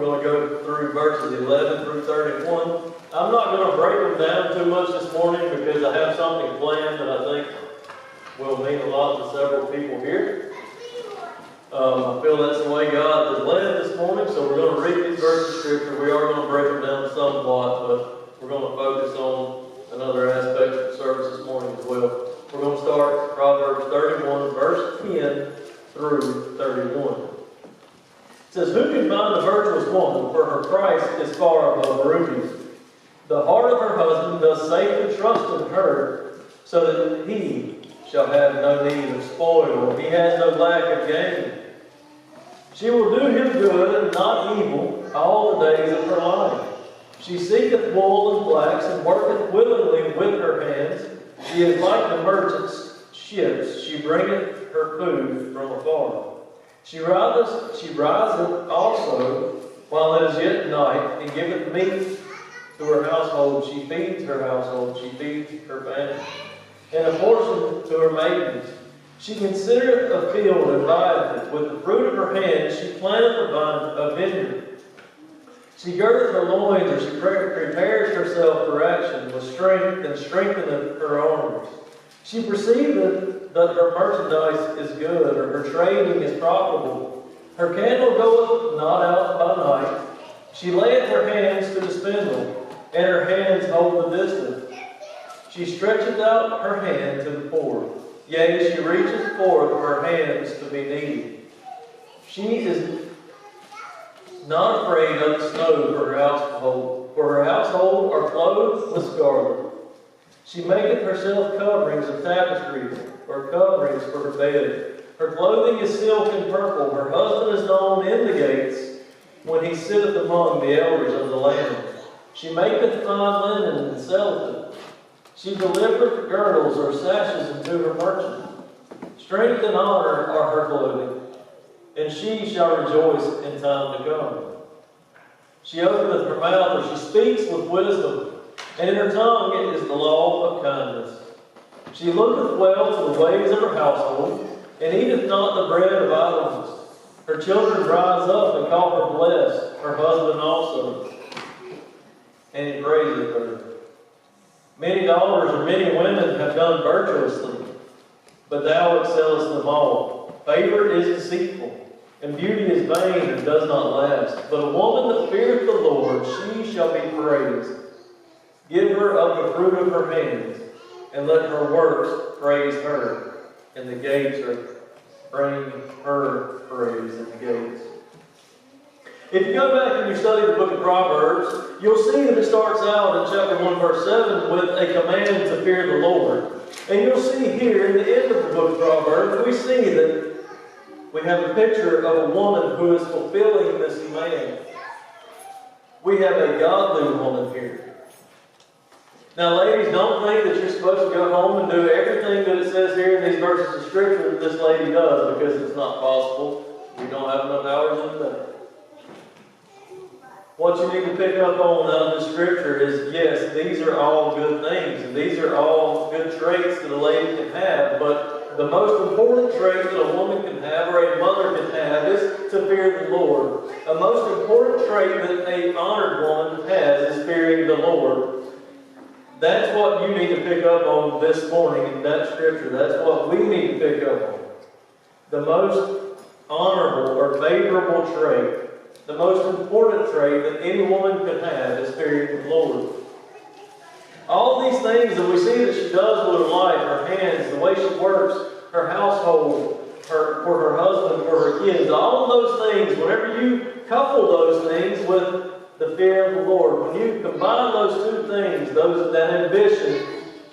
going to go through verses 11 through 31. I'm not going to break them down too much this morning because I have something planned that I think will mean a lot to several people here. I feel that's the way God has led this morning, so we're going to read these verses of Scripture. We are going to break them down somewhat, but we're going to focus on another aspect of the service this morning as well. We're going to start Proverbs 31, verse 10 through 31. It says, "Who can find a virtuous woman, for her price is far above rubies? The heart of her husband does safely trust in her, so that he shall have no need of spoil. He has no lack of gain. She will do him good and not evil all the days of her life. She seeketh wool and flax, and worketh willingly with her hands. She is like the merchant's ships. She bringeth her food from afar. She riseth also while it is yet night, and giveth meat to her household. She feeds her household. She feeds her family, and a portion to her maidens. She considereth a field and buyeth it. With the fruit of her hands she planteth a vineyard. She girdeth her loins, and she prepares herself for action with strength, and strengtheneth her arms. She perceiveth that her merchandise is good, or her trading is profitable. Her candle goeth not out by night. She layeth her hands to the spindle, and her hands hold the distaff. She stretcheth out her hand to the poor. Yea, she reacheth forth her hands to be needy. She is not afraid of the snow for her household are clothed with scarlet. She maketh herself coverings of tapestry, or coverings for her bed. Her clothing is silk and purple. Her husband is known in the gates, when he sitteth among the elders of the land. She maketh fine linen and selleth it. She delivereth girdles or sashes unto her merchant. Strength and honor are her clothing, and she shall rejoice in time to come. She openeth her mouth, or she speaks with wisdom, and in her tongue is the law of kindness. She looketh well to the ways of her household, and eateth not the bread of idleness. Her children rise up and call her blessed, her husband also, and he praiseth her. Many daughters or many women have done virtuously, but thou excellest them all. Favor is deceitful, and beauty is vain and does not last. But a woman that feareth the Lord, she shall be praised. Give her of the fruit of her hands, and let her works praise her. And the gates are bring her praise in the gates." If you go back and you study the book of Proverbs, you'll see that it starts out in chapter 1, verse 7 with a command to fear the Lord. And you'll see here in the end of the book of Proverbs, we see that we have a picture of a woman who is fulfilling this command. We have a godly woman here. Now, ladies, don't think that you're supposed to go home and do everything that it says here in these verses of Scripture that this lady does, because it's not possible. We don't have enough hours in the day. What you need to pick up on out of the Scripture is, yes, these are all good things, and these are all good traits that a lady can have, but the most important trait that a woman can have, or a mother can have, is to fear the Lord. A most important trait that an honored woman has is fearing the Lord. That's what you need to pick up on this morning in that Scripture. That's what we need to pick up on. The most honorable or favorable trait, the most important trait that any woman could have is fearing the Lord. All these things that we see that she does with her life, her hands, the way she works, her household, for her husband, for her kids, all of those things, whenever you couple those things with the fear of the Lord, when you combine those two things, that ambition,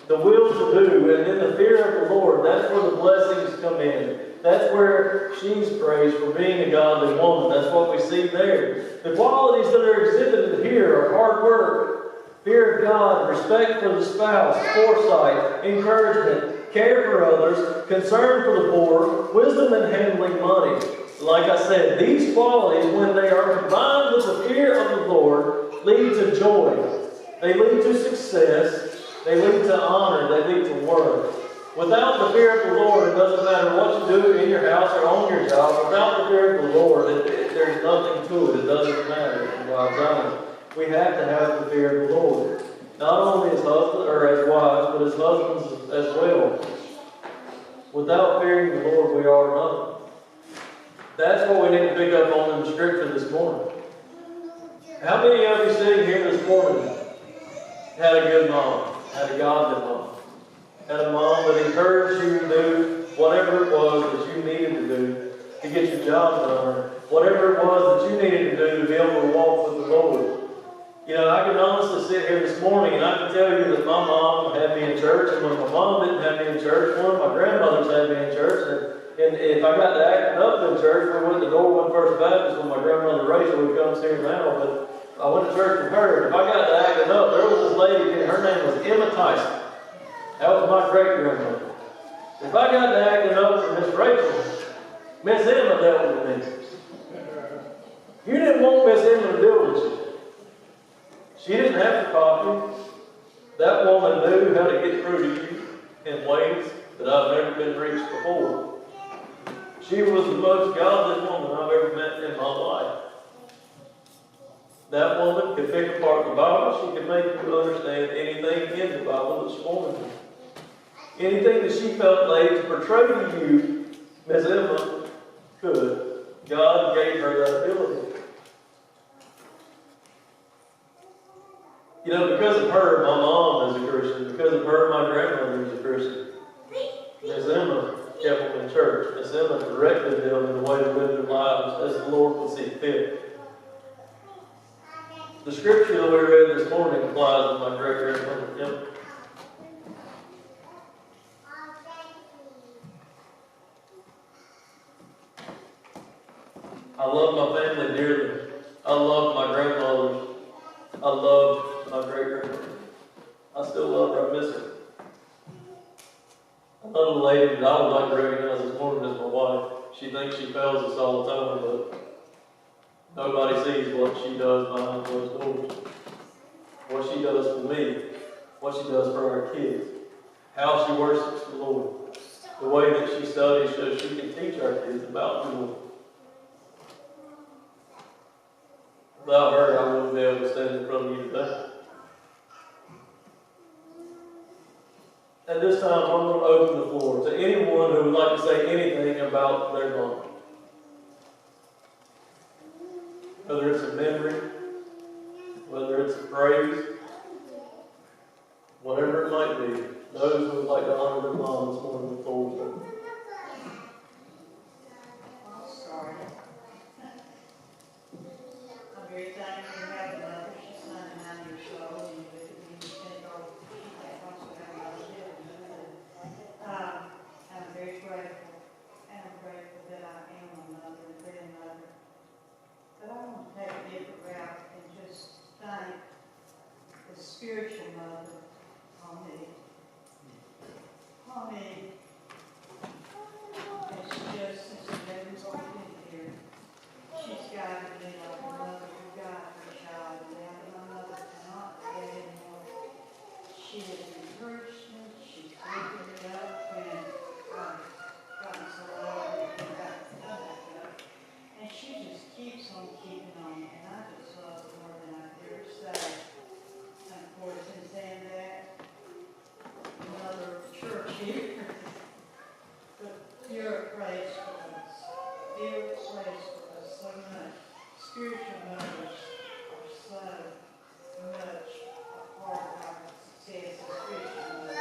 the will to do, and then the fear of the Lord, that's where the blessings come in. That's where she's praised for being a godly woman. That's what we see there. The qualities that are exhibited here are hard work, fear of God, respect for the spouse, foresight, encouragement, care for others, concern for the poor, wisdom in handling money. Like I said, these qualities, when they are combined with the fear of the Lord, lead to joy. They lead to success. They lead to honor. They lead to worth. Without the fear of the Lord, it doesn't matter what you do in your house or on your job. Without the fear of the Lord, there's nothing to it. It doesn't matter in God's eyes. We have to have the fear of the Lord. Not only as husbands or as wives, but as husbands as well. Without fearing the Lord, we are nothing. That's what we need to pick up on in the scripture this morning. How many of you sitting here this morning had a good mom, had a godly mom, had a mom that encouraged you to do whatever it was that you needed to do to get your job done, whatever it was that you needed to do to be able to walk with the Lord? You know, I can honestly sit here this morning and I can tell you that my mom had me in church, and when my mom didn't have me in church, one of my grandmothers had me in church, and if I got to acting up in church, we went to Norwood First Baptist with my grandmother Rachel, who comes here now, but I went to church with her, and if I got to acting up, there was this lady, and her name was Emma Tyson. That was my great-grandmother. If I got to acting up for Miss Rachel, Miss Emma dealt with me. You didn't want Miss Emma to deal with you. She didn't have to copy. That woman knew how to get through to you in ways that I've never been reached before. She was the most godly woman I've ever met in my life. That woman could pick apart the Bible. She could make you understand anything in the Bible that she wanted to. Anything that she felt led to portray to you, Miss Emma could. God gave her that ability. You know, because of her, my mom is a Christian. Because of her, my grandmother is a Christian. Miss Emma kept them in church. Miss Emma directed them in the way to live their lives as the Lord would see fit. The scripture that we read this morning applies to my great-grandmother, Emma. I love my family dearly. I love my grandmothers. I love my great-grandmother. I still love her. I miss her. Another lady that I would like to recognize this morning is my wife. She thinks she fails us all the time, but nobody sees what she does behind closed doors. What she does for me. What she does for our kids. How she worships the Lord. The way that she studies so she can teach our kids about the Lord. Without her, I wouldn't be able to stand in front of you today. At this time, I'm going to open the floor to anyone who would like to say anything about their mom. Whether it's a memory, whether it's a praise, whatever it might be, those who would like to honor their mom this morning, the floor is open. I'm very thankful to have a mother. She's 99 years old, and we take all she also have another living. I'm very grateful, and I'm grateful that I am a mother and grandmother. But I want to take a different route and just thank the spiritual mother on me. And she just, since she never walked in here, she's guided me like a mother who guides her child. And my mother cannot get anymore. She has encouraged me. She's lifted me up when I've gotten so low and back up. And she just keeps on keeping on. And I just love her more than I dare say. And of course, in saying that, another church here. But you're a praise for us. You're a praise for us so much. Spiritual mothers are so much a part of our success as spiritual mothers.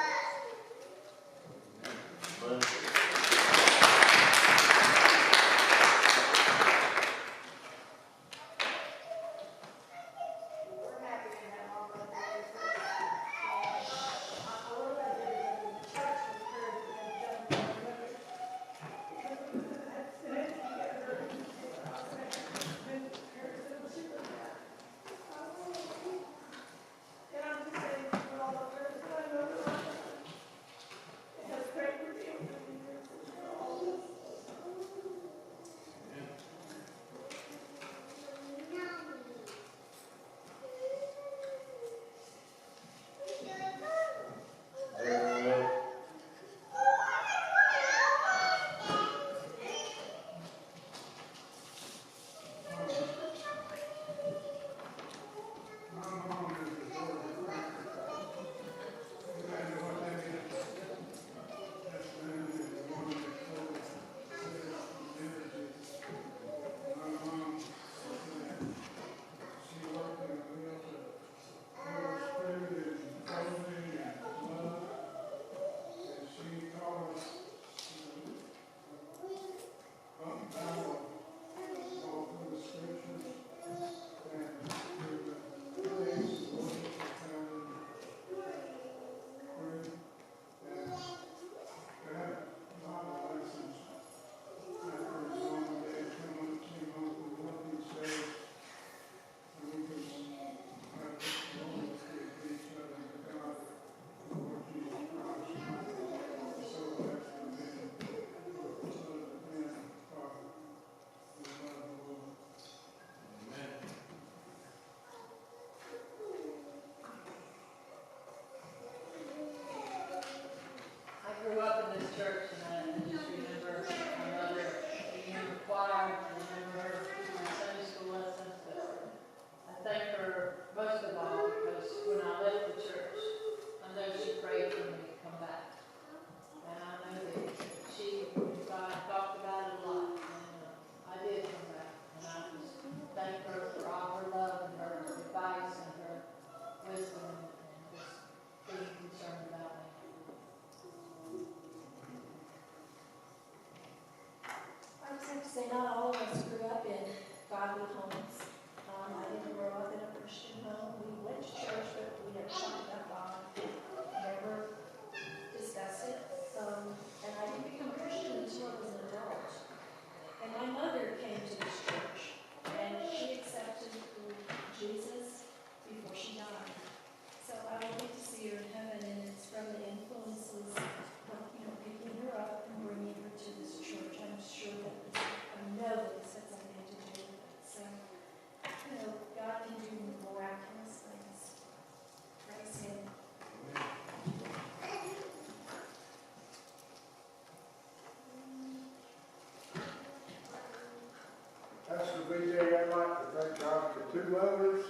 like to thank God for two mothers.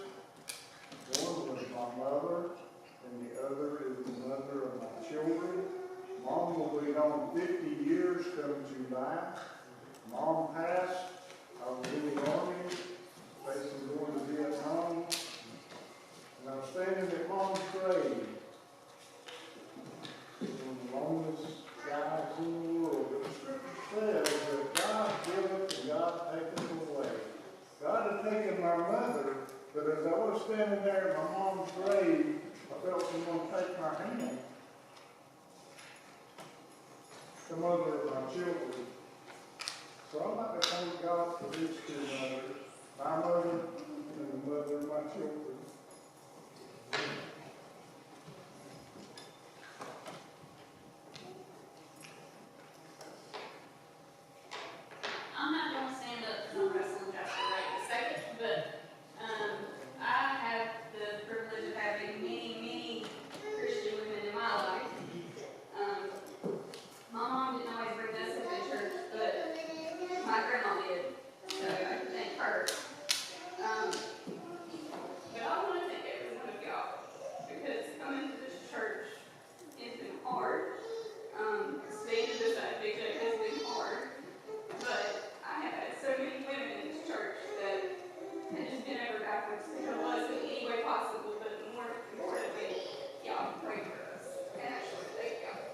One was my mother, and the other is the mother of my children. Mom will be on 50 years come July. Mom passed. I was in the army, facing going to Vietnam. And I'm standing at Mom's grave. One of the longest guys in the world. But the scripture says that God giveth and God taketh away. God had taken my mother, but as I was standing there at my mom's grave, I felt someone take my hand. The mother of my children. So I'd like to thank God for these two mothers, my mother and the mother of my children. I'm not going to stand up because I'm wrestling Joshua right in a second, but I have the privilege of having many Christian women in my life. My mom didn't always bring us into church, but my grandma did, so I can thank her. But I want to thank every one of y'all, because coming to this church has been hard. Staying to this big church has been hard, but I have had so many women in this church that have just been over backwards to help us in any way possible, but more importantly, y'all pray for us. And I just want to thank y'all.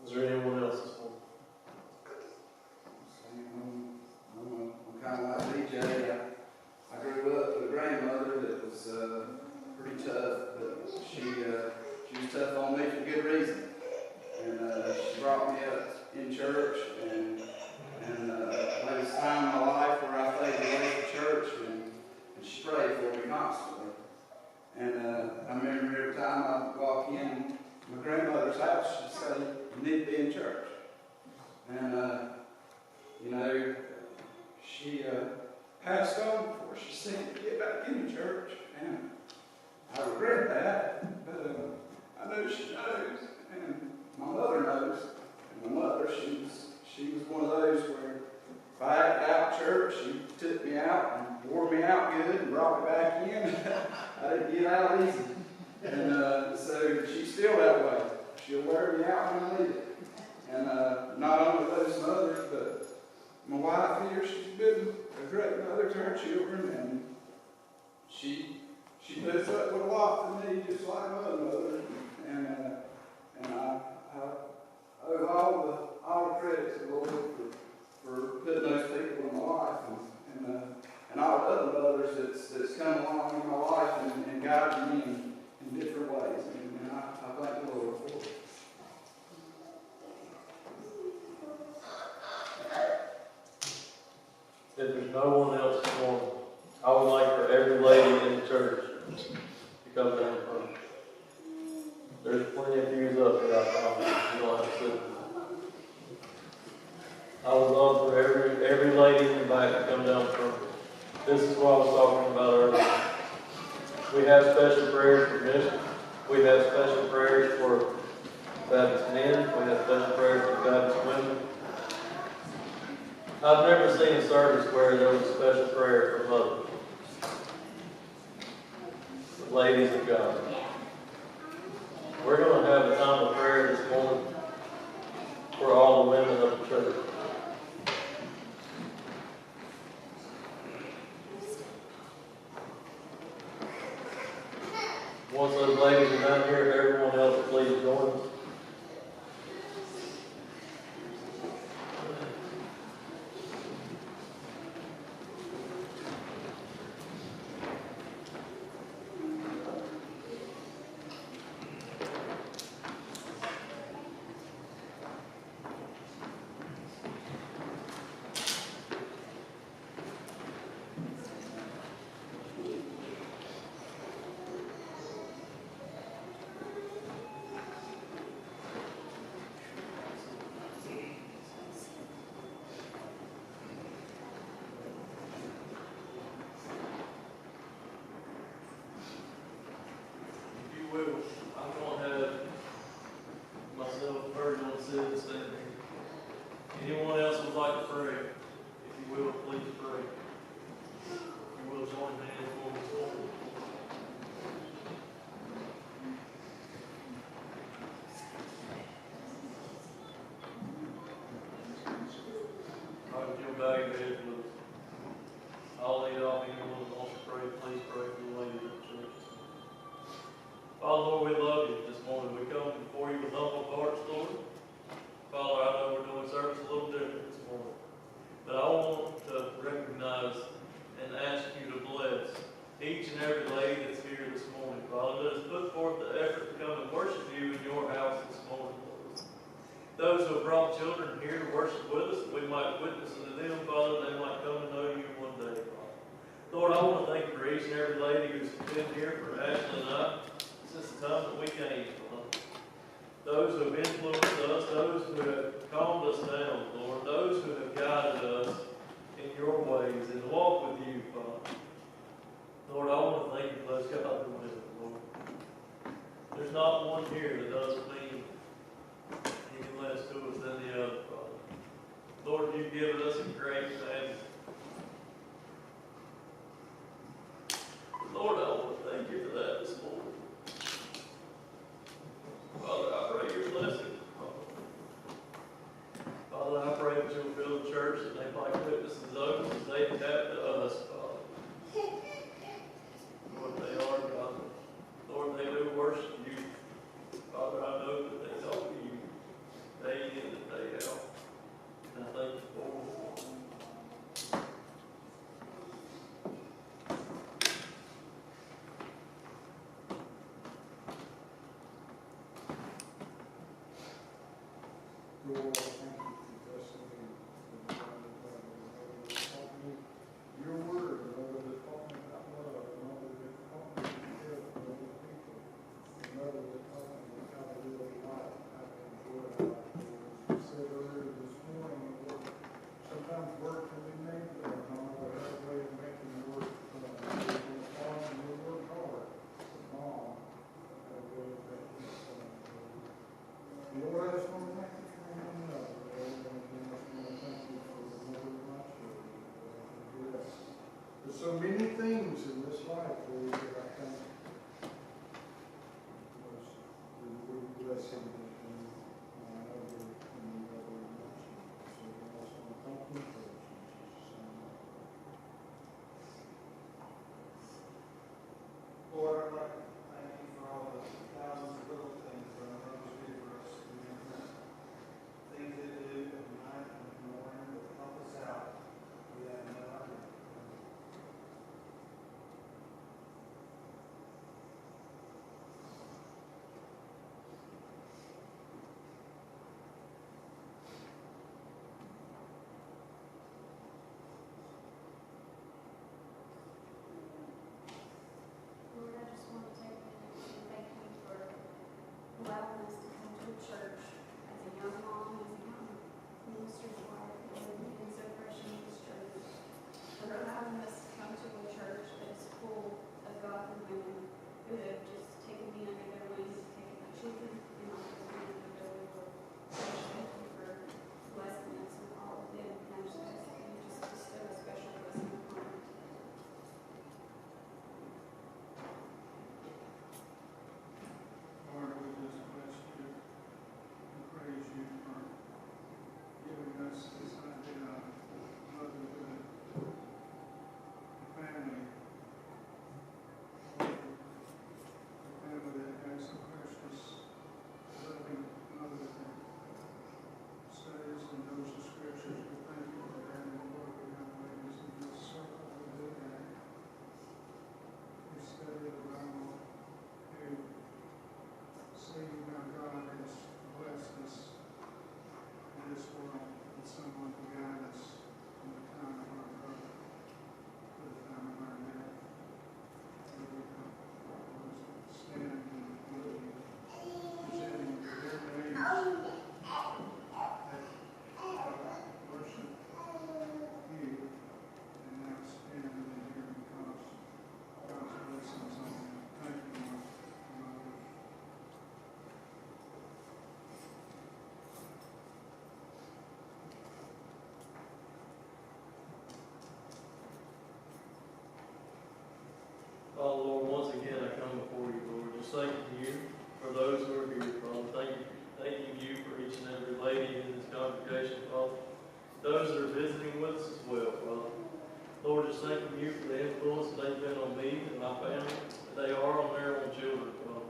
Is there anyone else this morning? I'm kind of like DJ. I grew up with a grandmother that was pretty tough, but she was tough on me for good reason. And she brought me up in church, and there was a time in my life where I stayed away from church, and she prayed for me constantly. And I remember every time I walk in my grandmother's house, she'd say, "You need to be in church." And you know, she passed on before she seemed to get back into church, and I regret that, but I know she knows, and my mother knows. And my mother, she was one of those where if I acted out church, she took me out and wore me out good and brought me back in. I didn't get out easy. And so she's still that way. She'll wear me out when I need it. And not only those mothers, but my wife here, she's been a great mother to her children, and she puts up with a lot for me, just like my other mother. And I owe all the credit to the Lord for putting those people in my life, and all the other mothers that's come along in my life and guided me in different ways. And I thank the Lord for it. If there's no one else this morning, I would like for every lady in the church to come down front. There's plenty of pews up here, I promise. You don't have to sit. I would love for every lady in the back to come down front. This is what I was talking about earlier. We have special prayers for missions. We have special prayers for Baptist men. We have special prayers for Baptist women. I've never seen a service where there was a special prayer for mothers, the ladies of God. We're going to have a time of prayer this morning for all the women of the church. Once those ladies are down here, everyone else please join us. will, I'm gonna have myself, Virgil, and Sid stand here. Anyone else would like to pray? If you will, please pray. If you will, join hands for me this morning. All right, you'll bow your head, please. I'll lead off, anyone who wants to pray, please pray for the ladies of the church. Father, Lord, we love you this morning. We come before you with humble hearts, Lord. Father, I know we're doing service a little different this morning, but I want to recognize and ask you to bless each and every lady that's here this morning. Father, let us put forth the effort to come and worship you in your house this morning, Lord. Those who have brought children here to worship with us, we might witness unto them, Father, they might come to know you one day, Father. Lord, I want to thank you for each and every lady who's been here for Ashley and I since the time that we came, Father. Those who have influenced us, those who have calmed us down, Lord, those who have guided us in your ways and walk with you, Father. Lord, I want to thank you for those God who live, Lord. There's not one here that doesn't mean any less to us than the other, Father. Lord, you've given us a great family. Lord, I want to thank you for that this morning. Father, I pray your blessing. Father, I pray that you'll fill the church and they might witness as those as they have to us, Father. Lord, they are God. Lord, they do worship you. Father, I know that they talk to you day in and day out. And I thank you for it. Lord, thank you for blessing me. Your word, Lord, that taught me about love, Lord, that taught me to care for other people, and Lord, that taught me how to live life, how to enjoy life. As you said earlier this morning, Lord, sometimes work can be made there, and I know we have a way of making work fun. And we work hard, but Mom, have a way of making it fun. Lord, I just want to thank you for one another, Lord, and I just want to thank you for the mother of my children, Lord. Yes. There's so many things in this life, Lord, that I think we bless him and my other and the other emotions. So I just want to thank you for it, Jesus' name. Lord, I'd like to thank you for all the thousands of little things that our mothers do for us. Things they do at night and in the morning that help us out. We have no idea. Lord, I just want to take a minute and thank you for allowing us to come to a church as a young mom, as a young minister's wife, and being so fresh in this church. For allowing us to come to a church that is full of godly women who have just taken me under their wings, taken my children and my husband under their wing. I just thank you for blessing us and all of them. And I just ask that you just bestow a special blessing upon them. Lord, we just bless you and praise you for giving us this idea of motherhood, the family, the family that for those who are here, Father. Thanking you for each and every lady in this congregation, Father. Those that are visiting with us as well, Father. Lord, just thanking you for the influence that they've been on me and my family, that they are on their own children, Father.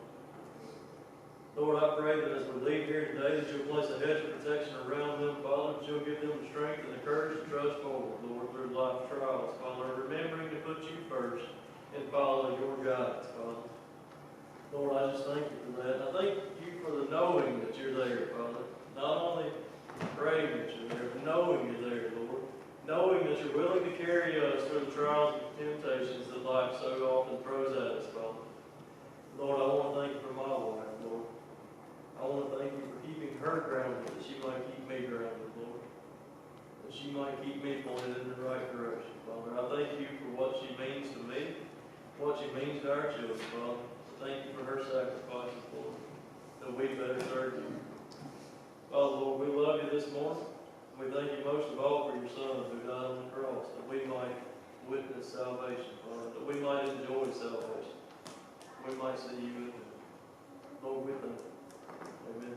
Lord, I pray that as we leave here today, that you'll place a hedge of protection around them, Father, that you'll give them the strength and the courage to trust forward, Lord, through life trials, Father, remembering to put you first and follow your guidance, Father. Lord, I just thank you for that. And I thank you for the knowing that you're there, Father. Not only praying that you're there, but knowing you're there, Lord. Knowing that you're willing to carry us through the trials and temptations that life so often throws at us, Father. Lord, I want to thank you for my wife, Lord. I want to thank you for keeping her grounded, that she might keep me grounded, Lord. That she might keep me pointed in the right direction, Father. I thank you for what she means to me, what she means to our children, Father. Thank you for her sacrifices, Lord, that we better serve you. Father, Lord, we love you this morning. We thank you most of all for your Son who died on the cross, that we might witness salvation, Father, that we might enjoy salvation. We might see you in it. Lord, we thank you. Amen.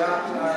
out tonight.